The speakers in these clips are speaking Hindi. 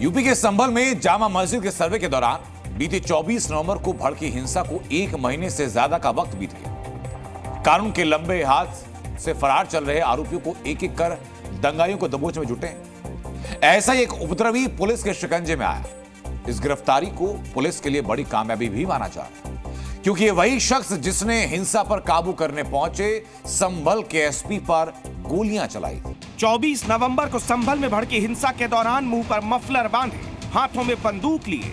यूपी के संभल में जामा मस्जिद के सर्वे के दौरान बीते 24 नवंबर को भड़की हिंसा को 1 महीने से ज्यादा का वक्त बीत गया। कानून के लंबे हाथ से फरार चल रहे आरोपियों को एक एक कर दंगाइयों को दबोच में जुटे। ऐसा ही एक उपद्रवी पुलिस के शिकंजे में आया। इस गिरफ्तारी को पुलिस के लिए बड़ी कामयाबी भी माना जा रहा है, क्योंकि ये वही शख्स जिसने हिंसा पर काबू करने पहुंचे संभल के एसपी पर गोलियां चलाई। 24 नवंबर को संभल में भड़की हिंसा के दौरान मुंह पर मफलर बांधे, हाथों में बंदूक लिए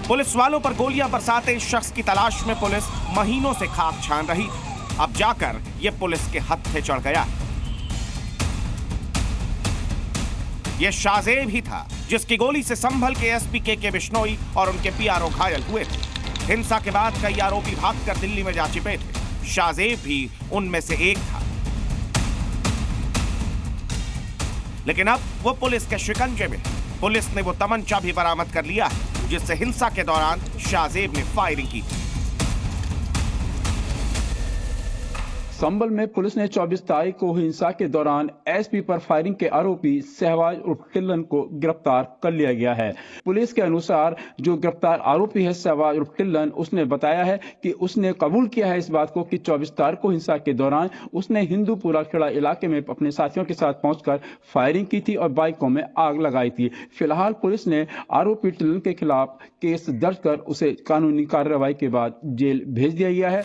पुलिस वालों पर गोलियां बरसाते इस शख्स की तलाश में पुलिस महीनों से खाक छान रही। अब जाकर यह पुलिस के हत्थे चढ़ गया। यह शाहजेब ही था जिसकी गोली से संभल के एसपी के बिश्नोई और उनके पीआरओ घायल हुए थे। हिंसा के बाद कई आरोपी भागकर दिल्ली में जा छिपे थे। शाहजेब भी उनमें से एक था, लेकिन अब वो पुलिस के शिकंजे में। पुलिस ने वो तमंचा भी बरामद कर लिया है जिससे हिंसा के दौरान शाहजेब ने फायरिंग की थी। संभल में पुलिस ने 24 तारीख को हिंसा के दौरान एसपी पर फायरिंग के आरोपी शहबाज उर्फ टिल्लन को गिरफ्तार कर लिया गया है। पुलिस के अनुसार जो गिरफ्तार आरोपी है शहबाज उर्फ टिल्लन, उसने बताया है कि उसने कबूल किया है इस बात को कि 24 तारीख को हिंसा के दौरान उसने हिंदूपुरा खेड़ा इलाके में अपने साथियों के साथ पहुंचकर फायरिंग की थी और बाइकों में आग लगाई थी। फिलहाल पुलिस ने आरोपी टिल्लन के खिलाफ केस दर्ज कर उसे कानूनी कार्रवाई के बाद जेल भेज दिया गया है।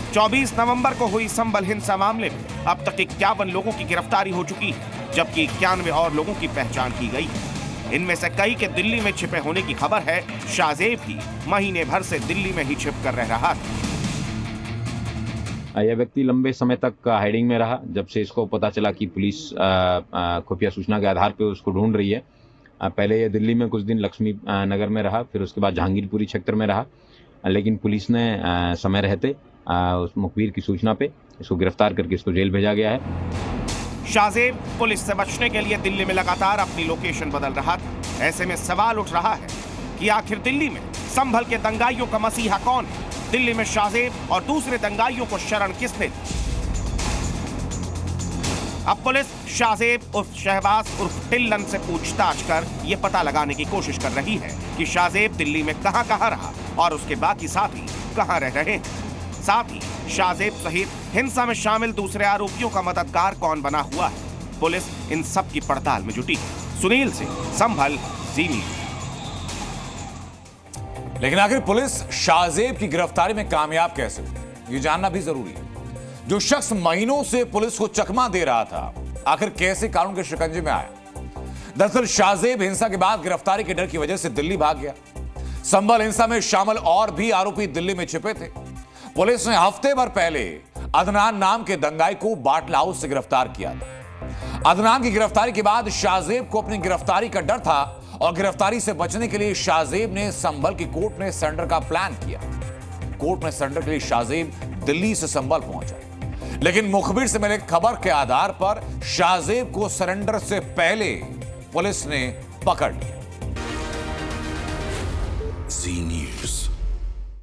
24 नवंबर को हुई संभल हिंसा मामले में अब तक 51 लोगों की गिरफ्तारी हो चुकी है, जबकि 91 और लोगों की पहचान की गई है। इनमें से कई के दिल्ली में छिपे होने की खबर है। शाहजेब भी महीने भर से दिल्ली में ही छिप कर रह रहा था। यह व्यक्ति लंबे समय तक हाइडिंग में रहा। जब से इसको पता चला कि पुलिस खुफिया सूचना के आधार पर उसको ढूंढ रही है, पहले ये दिल्ली में कुछ दिन लक्ष्मी नगर में रहा, फिर उसके बाद जहांगीरपुरी क्षेत्र में रहा, लेकिन पुलिस ने समय रहते उस मुखबिर की सूचना पे इसको गिरफ्तार करके इसको जेल भेजा गया है। शाहजेब पुलिस से बचने के लिए दिल्ली में लगातार अपनी लोकेशन बदल रहा था। ऐसे में सवाल उठ रहा है कि आखिर दिल्ली में संभल के दंगाइयों का मसीहा कौन है? दिल्ली में शाहजेब और दूसरे दंगाइयों को शरण किसने दी? अब पुलिस शाहजेब उर्फ शहबाज उर्फ टिल्लन से पूछताछ कर यह पता लगाने की कोशिश कर रही है कि शाहजेब दिल्ली में कहां रहा और उसके बाकी साथी कहां रह रहे हैं। साथ ही शाहजेब सहित हिंसा में शामिल दूसरे आरोपियों का मददगार कौन बना हुआ है। पुलिस इन सब की पड़ताल में जुटी है। सुनील सिंह, संभल, जी न्यूज़। लेकिन आखिर पुलिस शाहजेब की गिरफ्तारी में कामयाब कैसे हुई, ये जानना भी जरूरी है। जो शख्स महीनों से पुलिस को चकमा दे रहा था, आखिर कैसे कानून के शिकंजे में आया? दरअसल शाहजेब हिंसा के बाद गिरफ्तारी के डर की वजह से दिल्ली भाग गया। संभल हिंसा में शामिल और भी आरोपी दिल्ली में छिपे थे। पुलिस ने हफ्ते भर पहले अदनान नाम के दंगाई को बाटला हाउस से गिरफ्तार किया था। अदनान की गिरफ्तारी के बाद शाहजेब को अपनी गिरफ्तारी का डर था और गिरफ्तारी से बचने के लिए शाहजेब ने संभल की कोर्ट में सरेंडर का प्लान किया। कोर्ट में सरेंडर के लिए शाहजेब दिल्ली से संभल पहुंचा, लेकिन मुखबिर से मिले खबर के आधार पर शाहजेब को सरेंडर से पहले पुलिस ने पकड़ लिया।